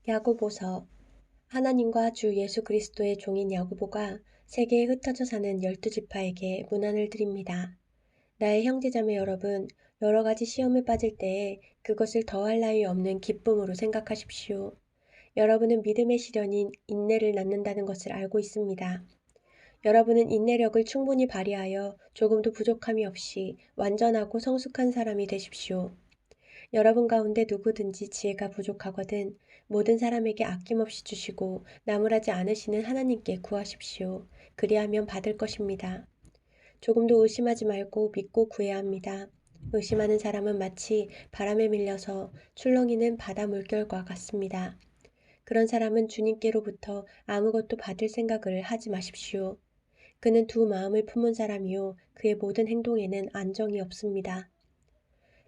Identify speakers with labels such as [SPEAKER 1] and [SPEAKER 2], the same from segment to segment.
[SPEAKER 1] 야고보서. 하나님과 주 예수 그리스도의 종인 야고보가 세계에 흩어져 사는 12지파에게 문안을 드립니다. 나의 형제자매 여러분, 여러 가지 시험에 빠질 때에 그것을 더할 나위 없는 기쁨으로 생각하십시오. 여러분은 믿음의 시련인 인내를 낳는다는 것을 알고 있습니다. 여러분은 인내력을 충분히 발휘하여 조금도 부족함이 없이 완전하고 성숙한 사람이 되십시오. 여러분 가운데 누구든지 지혜가 부족하거든 모든 사람에게 아낌없이 주시고 나무라지 않으시는 하나님께 구하십시오. 그리하면 받을 것입니다. 조금도 의심하지 말고 믿고 구해야 합니다. 의심하는 사람은 마치 바람에 밀려서 출렁이는 바다 물결과 같습니다. 그런 사람은 주님께로부터 아무것도 받을 생각을 하지 마십시오. 그는 두 마음을 품은 사람이요 그의 모든 행동에는 안정이 없습니다.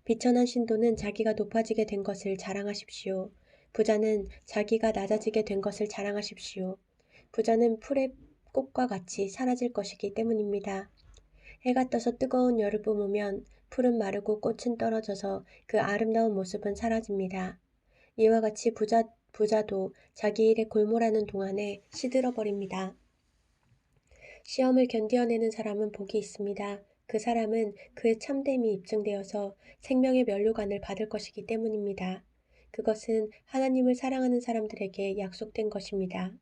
[SPEAKER 1] 비천한 신도는 자기가 높아지게 된 것을 자랑하십시오. 부자는 자기가 낮아지게 된 것을 자랑하십시오. 부자는 풀의 꽃과 같이 사라질 것이기 때문입니다. 해가 떠서 뜨거운 열을 뿜으면 풀은 마르고 꽃은 떨어져서 그 아름다운 모습은 사라집니다. 이와 같이 부자도 자기 일에 골몰하는 동안에 시들어 버립니다. 시험을 견디어내는 사람은 복이 있습니다. 그 사람은 그의 참됨이 입증되어서 생명의 면류관을 받을 것이기 때문입니다. 그것은 하나님을 사랑하는 사람들에게 약속된 것입니다.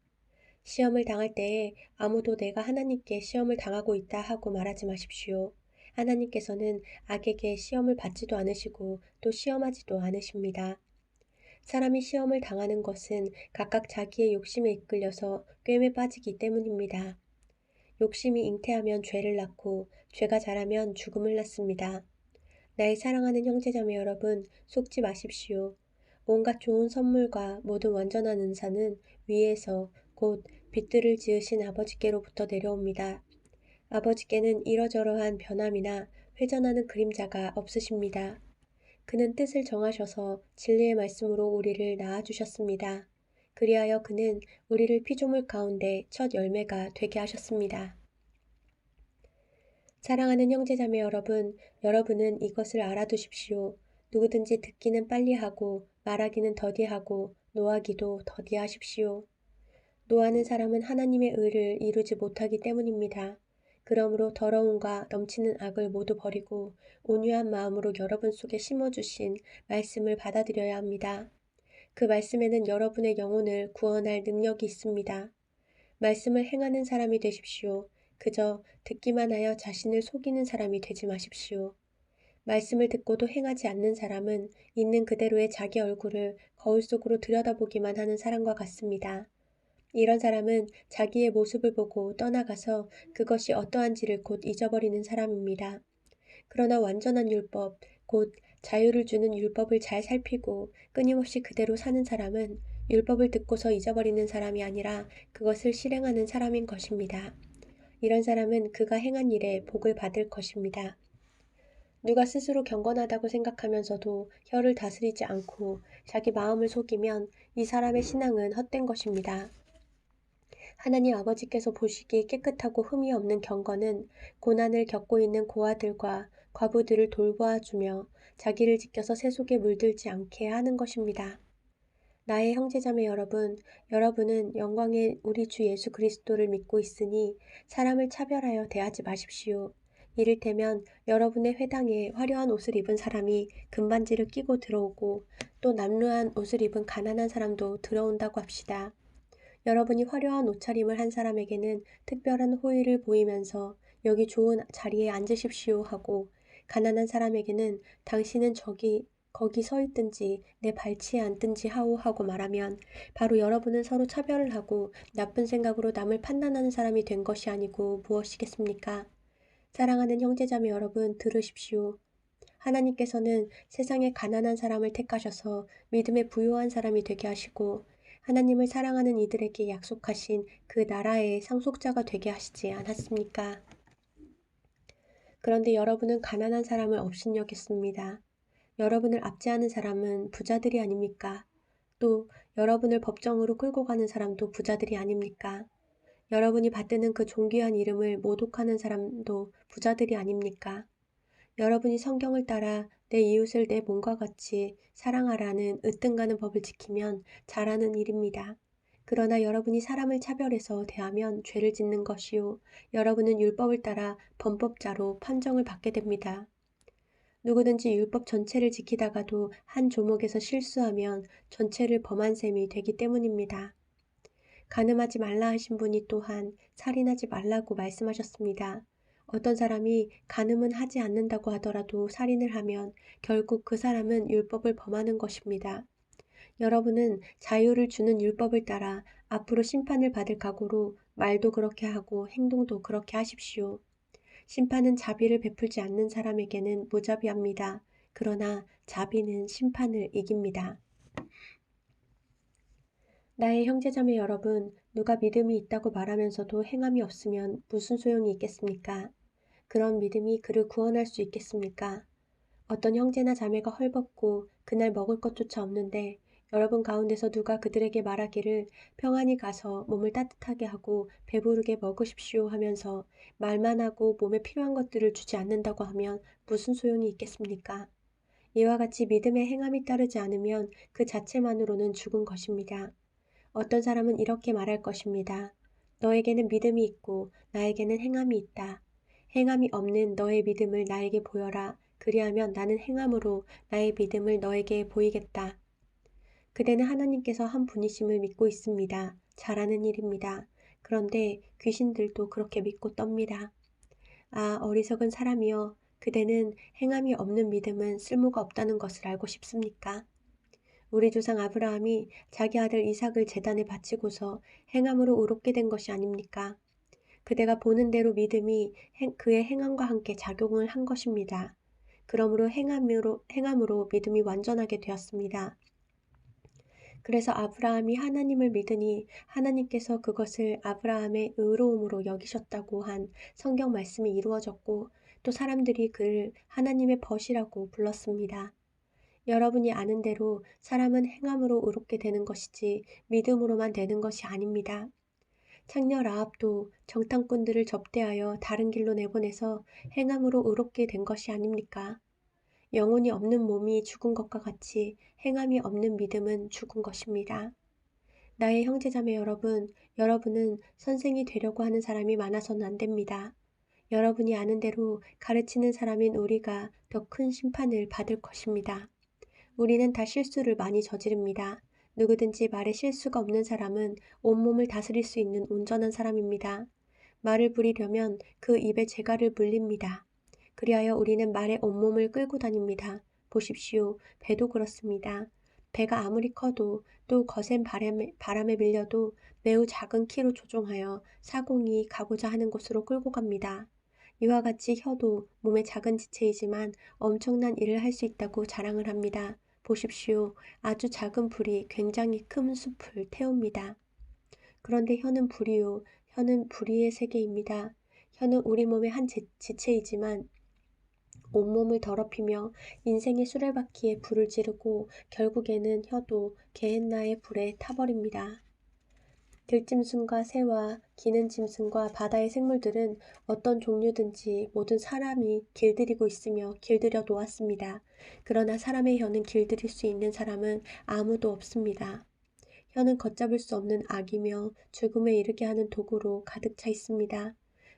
[SPEAKER 1] 시험을 당할 때에 아무도 내가 하나님께 시험을 당하고 있다 하고 말하지 마십시오. 하나님께서는 악에게 시험을 받지도 않으시고 또 시험하지도 않으십니다. 사람이 시험을 당하는 것은 각각 자기의 욕심에 이끌려서 꿰매 빠지기 때문입니다. 욕심이 잉태하면 죄를 낳고 죄가 자라면 죽음을 낳습니다. 나의 사랑하는 형제자매 여러분, 속지 마십시오. 온갖 좋은 선물과 모든 완전한 은사는 위에서 곧 빛들을 지으신 아버지께로부터 내려옵니다. 아버지께는 이러저러한 변함이나 회전하는 그림자가 없으십니다. 그는 뜻을 정하셔서 진리의 말씀으로 우리를 낳아주셨습니다. 그리하여 그는 우리를 피조물 가운데 첫 열매가 되게 하셨습니다. 사랑하는 형제자매 여러분, 여러분은 이것을 알아두십시오. 누구든지 듣기는 빨리 하고 말하기는 더디하고 노하기도 더디하십시오. 노하는 사람은 하나님의 의를 이루지 못하기 때문입니다. 그러므로 더러움과 넘치는 악을 모두 버리고 온유한 마음으로 여러분 속에 심어주신 말씀을 받아들여야 합니다. 그 말씀에는 여러분의 영혼을 구원할 능력이 있습니다. 말씀을 행하는 사람이 되십시오. 그저 듣기만 하여 자신을 속이는 사람이 되지 마십시오. 말씀을 듣고도 행하지 않는 사람은 있는 그대로의 자기 얼굴을 거울 속으로 들여다보기만 하는 사람과 같습니다. 이런 사람은 자기의 모습을 보고 떠나가서 그것이 어떠한지를 곧 잊어버리는 사람입니다. 그러나 완전한 율법, 곧 자유를 주는 율법을 잘 살피고 끊임없이 그대로 사는 사람은 율법을 듣고서 잊어버리는 사람이 아니라 그것을 실행하는 사람인 것입니다. 이런 사람은 그가 행한 일에 복을 받을 것입니다. 누가 스스로 경건하다고 생각하면서도 혀를 다스리지 않고 자기 마음을 속이면 이 사람의 신앙은 헛된 것입니다. 하나님 아버지께서 보시기에 깨끗하고 흠이 없는 경건은 고난을 겪고 있는 고아들과 과부들을 돌보아주며 자기를 지켜서 세속에 물들지 않게 하는 것입니다. 나의 형제자매 여러분, 여러분은 영광의 우리 주 예수 그리스도를 믿고 있으니 사람을 차별하여 대하지 마십시오. 이를테면 여러분의 회당에 화려한 옷을 입은 사람이 금반지를 끼고 들어오고 또 남루한 옷을 입은 가난한 사람도 들어온다고 합시다. 여러분이 화려한 옷차림을 한 사람에게는 특별한 호의를 보이면서 여기 좋은 자리에 앉으십시오 하고 가난한 사람에게는 당신은 거기 서 있든지 내 발치에 앉든지 하오 하고 말하면 바로 여러분은 서로 차별을 하고 나쁜 생각으로 남을 판단하는 사람이 된 것이 아니고 무엇이겠습니까? 사랑하는 형제자매 여러분 들으십시오. 하나님께서는 세상에 가난한 사람을 택하셔서 믿음에 부요한 사람이 되게 하시고 하나님을 사랑하는 이들에게 약속하신 그 나라의 상속자가 되게 하시지 않았습니까? 그런데 여러분은 가난한 사람을 업신여겼습니다. 여러분을 압제하는 사람은 부자들이 아닙니까? 또 여러분을 법정으로 끌고 가는 사람도 부자들이 아닙니까? 여러분이 받드는 그 존귀한 이름을 모독하는 사람도 부자들이 아닙니까? 여러분이 성경을 따라 내 이웃을 내 몸과 같이 사랑하라는 으뜸가는 법을 지키면 잘하는 일입니다. 그러나 여러분이 사람을 차별해서 대하면 죄를 짓는 것이요. 여러분은 율법을 따라 범법자로 판정을 받게 됩니다. 누구든지 율법 전체를 지키다가도 한 조목에서 실수하면 전체를 범한 셈이 되기 때문입니다. 간음하지 말라 하신 분이 또한 살인하지 말라고 말씀하셨습니다. 어떤 사람이 간음은 하지 않는다고 하더라도 살인을 하면 결국 그 사람은 율법을 범하는 것입니다. 여러분은 자유를 주는 율법을 따라 앞으로 심판을 받을 각오로 말도 그렇게 하고 행동도 그렇게 하십시오. 심판은 자비를 베풀지 않는 사람에게는 무자비합니다. 그러나 자비는 심판을 이깁니다. 나의 형제자매 여러분, 누가 믿음이 있다고 말하면서도 행함이 없으면 무슨 소용이 있겠습니까? 그런 믿음이 그를 구원할 수 있겠습니까? 어떤 형제나 자매가 헐벗고 그날 먹을 것조차 없는데 여러분 가운데서 누가 그들에게 말하기를 평안히 가서 몸을 따뜻하게 하고 배부르게 먹으십시오 하면서 말만 하고 몸에 필요한 것들을 주지 않는다고 하면 무슨 소용이 있겠습니까? 이와 같이 믿음의 행함이 따르지 않으면 그 자체만으로는 죽은 것입니다. 어떤 사람은 이렇게 말할 것입니다. 너에게는 믿음이 있고 나에게는 행함이 있다. 행함이 없는 너의 믿음을 나에게 보여라. 그리하면 나는 행함으로 나의 믿음을 너에게 보이겠다. 그대는 하나님께서 한 분이심을 믿고 있습니다. 잘하는 일입니다. 그런데 귀신들도 그렇게 믿고 떱니다. 아, 어리석은 사람이여. 그대는 행함이 없는 믿음은 쓸모가 없다는 것을 알고 싶습니까? 우리 조상 아브라함이 자기 아들 이삭을 제단에 바치고서 행함으로 의롭게 된 것이 아닙니까? 그대가 보는 대로 믿음이 그의 행함과 함께 작용을 한 것입니다. 그러므로 행함으로 믿음이 완전하게 되었습니다. 그래서 아브라함이 하나님을 믿으니 하나님께서 그것을 아브라함의 의로움으로 여기셨다고 한 성경 말씀이 이루어졌고 또 사람들이 그를 하나님의 벗이라고 불렀습니다. 여러분이 아는 대로 사람은 행함으로 의롭게 되는 것이지 믿음으로만 되는 것이 아닙니다. 창녀 라합도 정탐꾼들을 접대하여 다른 길로 내보내서 행함으로 의롭게 된 것이 아닙니까? 영혼이 없는 몸이 죽은 것과 같이 행함이 없는 믿음은 죽은 것입니다. 나의 형제자매 여러분, 여러분은 선생이 되려고 하는 사람이 많아서는 안 됩니다. 여러분이 아는 대로 가르치는 사람인 우리가 더 큰 심판을 받을 것입니다. 우리는 다 실수를 많이 저지릅니다. 누구든지 말에 실수가 없는 사람은 온몸을 다스릴 수 있는 온전한 사람입니다. 말을 부리려면 그 입에 재갈을 물립니다. 그리하여 우리는 말에 온몸을 끌고 다닙니다. 보십시오. 배도 그렇습니다. 배가 아무리 커도 또 거센 바람에 밀려도 매우 작은 키로 조종하여 사공이 가고자 하는 곳으로 끌고 갑니다. 이와 같이 혀도 몸의 작은 지체이지만 엄청난 일을 할 수 있다고 자랑을 합니다. 보십시오. 아주 작은 불이 굉장히 큰 숲을 태웁니다. 그런데 혀는 불이요. 혀는 불의의 세계입니다. 혀는 우리 몸의 한 지체이지만 온몸을 더럽히며 인생의 수레바퀴에 불을 지르고 결국에는 혀도 게헨나의 불에 타버립니다. 들짐승과 새와 기는 짐승과 바다의 생물들은 어떤 종류든지 모든 사람이 길들이고 있으며 길들여 놓았습니다. 그러나 사람의 혀는 길들일 수 있는 사람은 아무도 없습니다. 혀는 걷잡을 수 없는 악이며 죽음에 이르게 하는 도구로 가득 차 있습니다.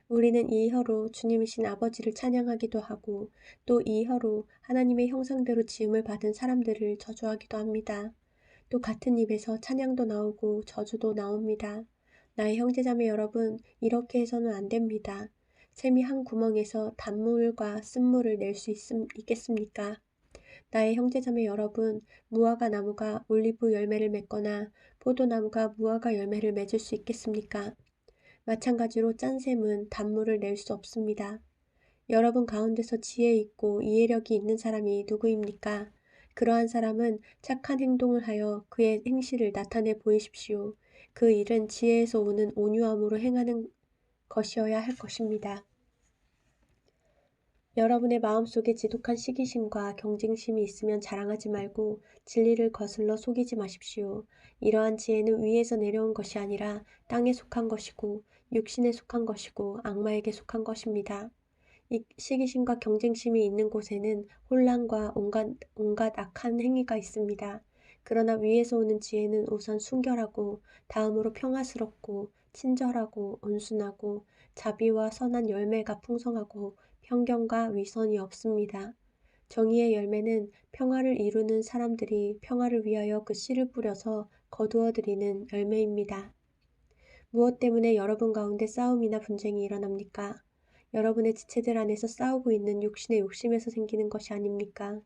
[SPEAKER 1] 우리는 이 혀로 주님이신 아버지를 찬양하기도 하고 또 이 혀로 하나님의 형상대로 지음을 받은 사람들을 저주하기도 합니다. 또 같은 입에서 찬양도 나오고 저주도 나옵니다. 나의 형제자매 여러분, 이렇게 해서는 안 됩니다. 샘이 한 구멍에서 단물과 쓴물을 낼 수 있겠습니까? 나의 형제자매 여러분, 무화과 나무가 올리브 열매를 맺거나 포도나무가 무화과 열매를 맺을 수 있겠습니까? 마찬가지로 짠 샘은 단물을 낼 수 없습니다. 여러분 가운데서 지혜 있고 이해력이 있는 사람이 누구입니까? 그러한 사람은 착한 행동을 하여 그의 행실을 나타내 보이십시오. 그 일은 지혜에서 오는 온유함으로 행하는 것이어야 할 것입니다. 여러분의 마음속에 지독한 시기심과 경쟁심이 있으면 자랑하지 말고 진리를 거슬러 속이지 마십시오. 이러한 지혜는 위에서 내려온 것이 아니라 땅에 속한 것이고 육신에 속한 것이고 악마에게 속한 것입니다. 시기심과 경쟁심이 있는 곳에는 혼란과 온갖 악한 행위가 있습니다. 그러나 위에서 오는 지혜는 우선 순결하고 다음으로 평화스럽고 친절하고 온순하고 자비와 선한 열매가 풍성하고 편견과 위선이 없습니다. 정의의 열매는 평화를 이루는 사람들이 평화를 위하여 그 씨를 뿌려서 거두어들이는 열매입니다. 무엇 때문에 여러분 가운데 싸움이나 분쟁이 일어납니까? 여러분의 지체들 안에서 싸우고 있는 육신의 욕심에서 생기는 것이 아닙니까?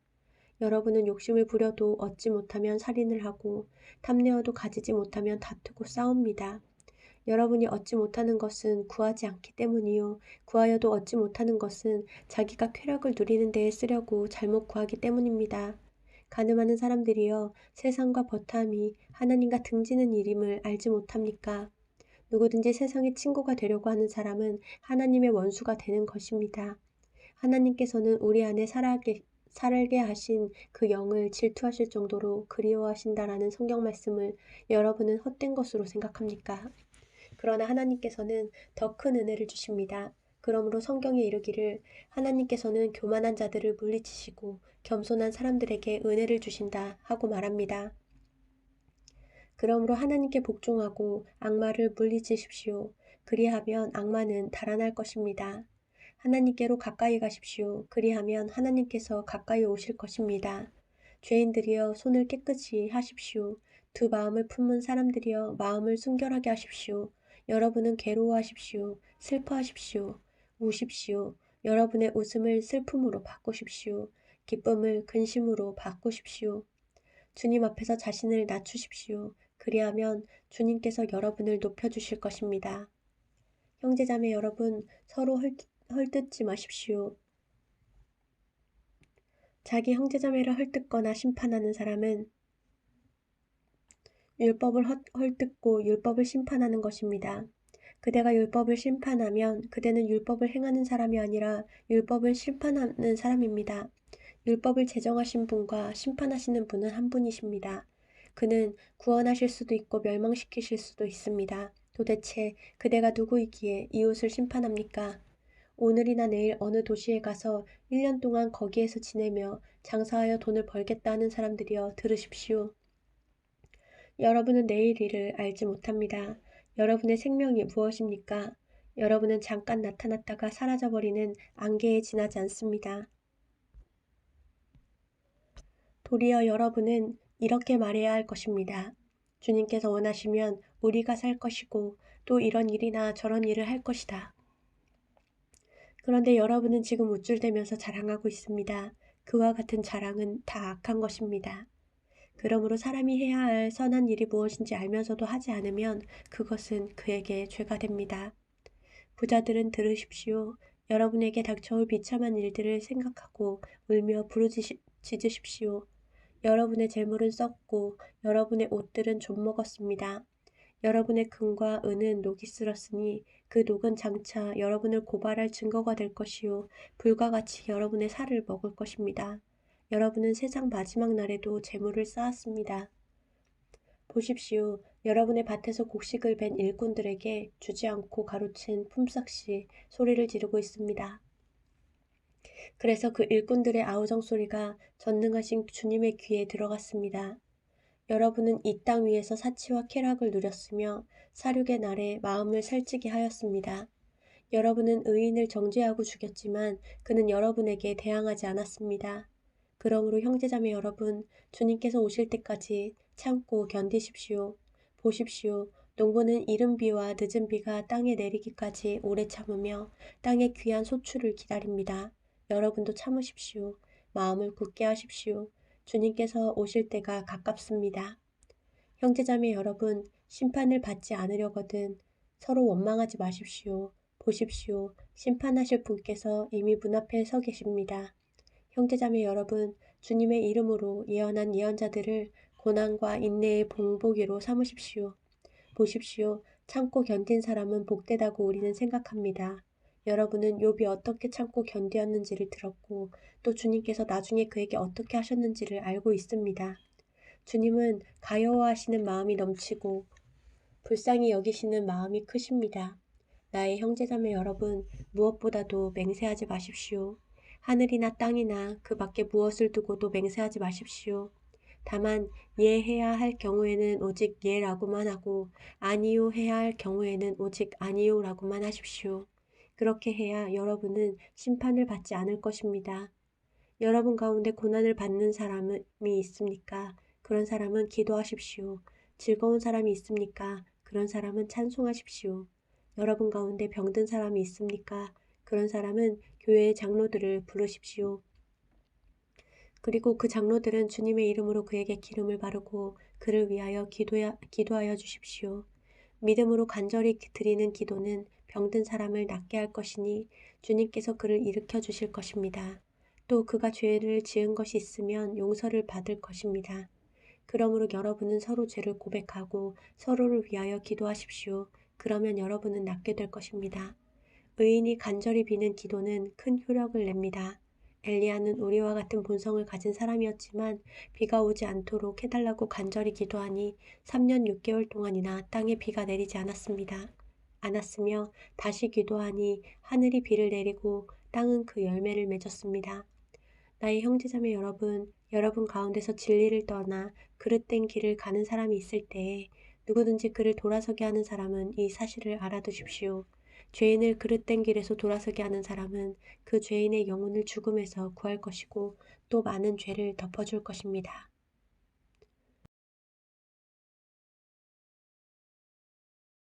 [SPEAKER 1] 여러분은 욕심을 부려도 얻지 못하면 살인을 하고 탐내어도 가지지 못하면 다투고 싸웁니다. 여러분이 얻지 못하는 것은 구하지 않기 때문이요. 구하여도 얻지 못하는 것은 자기가 쾌락을 누리는 데에 쓰려고 잘못 구하기 때문입니다. 가늠하는 사람들이여 세상과 버탐이 하나님과 등지는 일임을 알지 못합니까? 누구든지 세상의 친구가 되려고 하는 사람은 하나님의 원수가 되는 것입니다. 하나님께서는 우리 안에 살게 하신 그 영을 질투하실 정도로 그리워하신다라는 성경 말씀을 여러분은 헛된 것으로 생각합니까? 그러나 하나님께서는 더 큰 은혜를 주십니다. 그러므로 성경에 이르기를 하나님께서는 교만한 자들을 물리치시고 겸손한 사람들에게 은혜를 주신다 하고 말합니다. 그러므로 하나님께 복종하고 악마를 물리치십시오. 그리하면 악마는 달아날 것입니다. 하나님께로 가까이 가십시오. 그리하면 하나님께서 가까이 오실 것입니다. 죄인들이여 손을 깨끗이 하십시오. 두 마음을 품은 사람들이여 마음을 순결하게 하십시오. 여러분은 괴로워하십시오. 슬퍼하십시오. 우십시오. 여러분의 웃음을 슬픔으로 바꾸십시오. 기쁨을 근심으로 바꾸십시오. 주님 앞에서 자신을 낮추십시오. 그리하면 주님께서 여러분을 높여주실 것입니다. 형제자매 여러분, 서로 헐뜯지 마십시오. 자기 형제자매를 헐뜯거나 심판하는 사람은 율법을 헐뜯고 율법을 심판하는 것입니다. 그대가 율법을 심판하면 그대는 율법을 행하는 사람이 아니라 율법을 심판하는 사람입니다. 율법을 제정하신 분과 심판하시는 분은 한 분이십니다. 그는 구원하실 수도 있고 멸망시키실 수도 있습니다. 도대체 그대가 누구이기에 이웃을 심판합니까? 오늘이나 내일 어느 도시에 가서 1년 동안 거기에서 지내며 장사하여 돈을 벌겠다 하는 사람들이여 들으십시오. 여러분은 내일 일을 알지 못합니다. 여러분의 생명이 무엇입니까? 여러분은 잠깐 나타났다가 사라져버리는 안개에 지나지 않습니다. 도리어 여러분은 이렇게 말해야 할 것입니다. 주님께서 원하시면 우리가 살 것이고 또 이런 일이나 저런 일을 할 것이다. 그런데 여러분은 지금 우쭐대면서 자랑하고 있습니다. 그와 같은 자랑은 다 악한 것입니다. 그러므로 사람이 해야 할 선한 일이 무엇인지 알면서도 하지 않으면 그것은 그에게 죄가 됩니다. 부자들은 들으십시오. 여러분에게 닥쳐올 비참한 일들을 생각하고 울며 부르짖으십시오. 여러분의 재물은 썩고 여러분의 옷들은 좀먹었습니다. 여러분의 금과 은은 녹이 쓸었으니 그 녹은 장차 여러분을 고발할 증거가 될 것이요 불과 같이 여러분의 살을 먹을 것입니다. 여러분은 세상 마지막 날에도 재물을 쌓았습니다. 보십시오. 여러분의 밭에서 곡식을 벤 일꾼들에게 주지 않고 가로챈 품삯이 소리를 지르고 있습니다. 그래서 그 일꾼들의 아우성 소리가 전능하신 주님의 귀에 들어갔습니다. 여러분은 이 땅 위에서 사치와 쾌락을 누렸으며 사륙의 날에 마음을 살찌게 하였습니다. 여러분은 의인을 정죄하고 죽였지만 그는 여러분에게 대항하지 않았습니다. 그러므로 형제자매 여러분, 주님께서 오실 때까지 참고 견디십시오. 보십시오. 농부는 이른 비와 늦은 비가 땅에 내리기까지 오래 참으며 땅의 귀한 소출을 기다립니다. 여러분도 참으십시오. 마음을 굳게 하십시오. 주님께서 오실 때가 가깝습니다. 형제자매 여러분, 심판을 받지 않으려거든 서로 원망하지 마십시오. 보십시오. 심판하실 분께서 이미 문 앞에 서 계십니다. 형제자매 여러분, 주님의 이름으로 예언한 예언자들을 고난과 인내의 본보기로 삼으십시오. 보십시오. 참고 견딘 사람은 복되다고 우리는 생각합니다. 여러분은 욥이 어떻게 참고 견디었는지를 들었고 또 주님께서 나중에 그에게 어떻게 하셨는지를 알고 있습니다. 주님은 가여워하시는 마음이 넘치고 불쌍히 여기시는 마음이 크십니다. 나의 형제자매 여러분, 무엇보다도 맹세하지 마십시오. 하늘이나 땅이나 그 밖에 무엇을 두고도 맹세하지 마십시오. 다만 예 해야 할 경우에는 오직 예라고만 하고 아니요 해야 할 경우에는 오직 아니요라고만 하십시오. 그렇게 해야 여러분은 심판을 받지 않을 것입니다. 여러분 가운데 고난을 받는 사람이 있습니까? 그런 사람은 기도하십시오. 즐거운 사람이 있습니까? 그런 사람은 찬송하십시오. 여러분 가운데 병든 사람이 있습니까? 그런 사람은 교회의 장로들을 부르십시오. 그리고 그 장로들은 주님의 이름으로 그에게 기름을 바르고 그를 위하여 기도하여 주십시오. 믿음으로 간절히 드리는 기도는 병든 사람을 낫게 할 것이니 주님께서 그를 일으켜 주실 것입니다. 또 그가 죄를 지은 것이 있으면 용서를 받을 것입니다. 그러므로 여러분은 서로 죄를 고백하고 서로를 위하여 기도하십시오. 그러면 여러분은 낫게 될 것입니다. 의인이 간절히 비는 기도는 큰 효력을 냅니다. 엘리야는 우리와 같은 본성을 가진 사람이었지만 비가 오지 않도록 해달라고 간절히 기도하니 3년 6개월 동안이나 땅에 비가 내리지 않았으며 다시 기도하니 하늘이 비를 내리고 땅은 그 열매를 맺었습니다. 나의 형제자매 여러분, 여러분 가운데서 진리를 떠나 그릇된 길을 가는 사람이 있을 때에 누구든지 그를 돌아서게 하는 사람은 이 사실을 알아두십시오. 죄인을 그릇된 길에서 돌아서게 하는 사람은 그 죄인의 영혼을 죽음에서 구할 것이고 또 많은 죄를 덮어줄 것입니다.